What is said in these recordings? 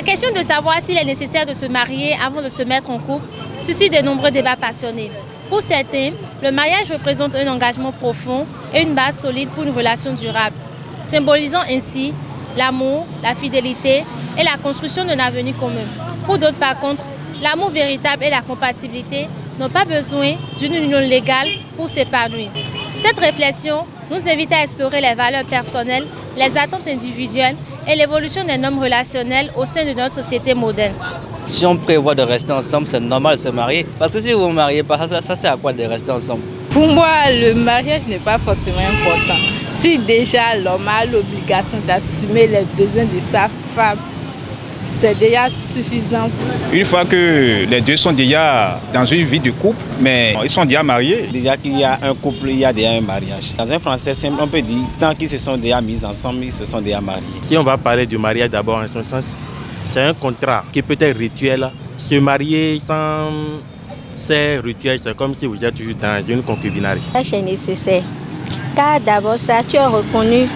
La question de savoir s'il est nécessaire de se marier avant de se mettre en couple suscite de nombreux débats passionnés. Pour certains, le mariage représente un engagement profond et une base solide pour une relation durable, symbolisant ainsi l'amour, la fidélité et la construction d'un avenir commun. Pour d'autres, par contre, l'amour véritable et la compatibilité n'ont pas besoin d'une union légale pour s'épanouir. Cette réflexion nous invite à explorer les valeurs personnelles, les attentes individuelles et l'évolution des normes relationnelles au sein de notre société moderne. Si on prévoit de rester ensemble, c'est normal de se marier. Parce que si vous ne vous mariez pas, ça sert à quoi de rester ensemble? Pour moi, le mariage n'est pas forcément important. Si déjà l'homme a l'obligation d'assumer les besoins de sa femme, c'est déjà suffisant. Une fois que les deux sont déjà dans une vie de couple, mais ils sont déjà mariés. Déjà qu'il y a un couple, il y a déjà un mariage. Dans un français simple, on peut dire, tant qu'ils se sont déjà mis ensemble, ils se sont déjà mariés. Si on va parler du mariage d'abord, en son sens, c'est un contrat qui peut être rituel. Se marier sans ces rituels, c'est comme si vous êtes toujours dans une concubinage. Le mariage est nécessaire, car d'abord ça, tu es reconnu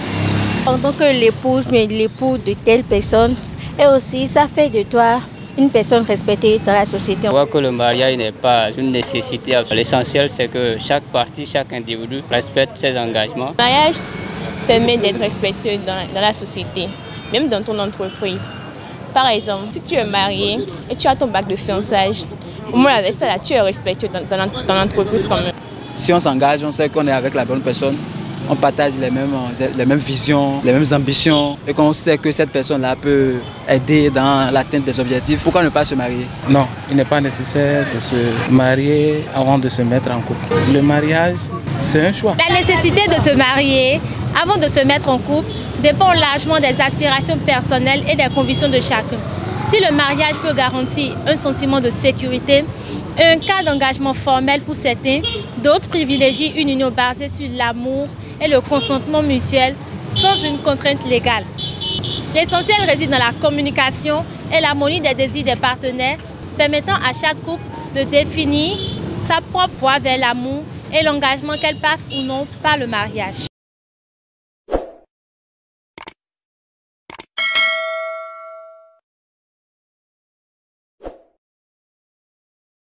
en tant que l'épouse, mais l'époux de telle personne. Et aussi, ça fait de toi une personne respectée dans la société. On voit que le mariage n'est pas une nécessité. L'essentiel, c'est que chaque partie, chaque individu respecte ses engagements. Le mariage permet d'être respecté dans la société, même dans ton entreprise. Par exemple, si tu es marié et tu as ton bac de fiançailles, au moins avec ça, là, tu es respecté dans l'entreprise quand même. Si on s'engage, on sait qu'on est avec la bonne personne. On partage les mêmes visions, les mêmes ambitions et qu'on sait que cette personne-là peut aider dans l'atteinte des objectifs. Pourquoi ne pas se marier? Non, il n'est pas nécessaire de se marier avant de se mettre en couple. Le mariage, c'est un choix. La nécessité de se marier avant de se mettre en couple dépend largement des aspirations personnelles et des convictions de chacun. Si le mariage peut garantir un sentiment de sécurité et un cadre d'engagement formel pour certains, d'autres privilégient une union basée sur l'amour et le consentement mutuel sans une contrainte légale. L'essentiel réside dans la communication et l'harmonie des désirs des partenaires, permettant à chaque couple de définir sa propre voie vers l'amour et l'engagement qu'elle passe ou non par le mariage.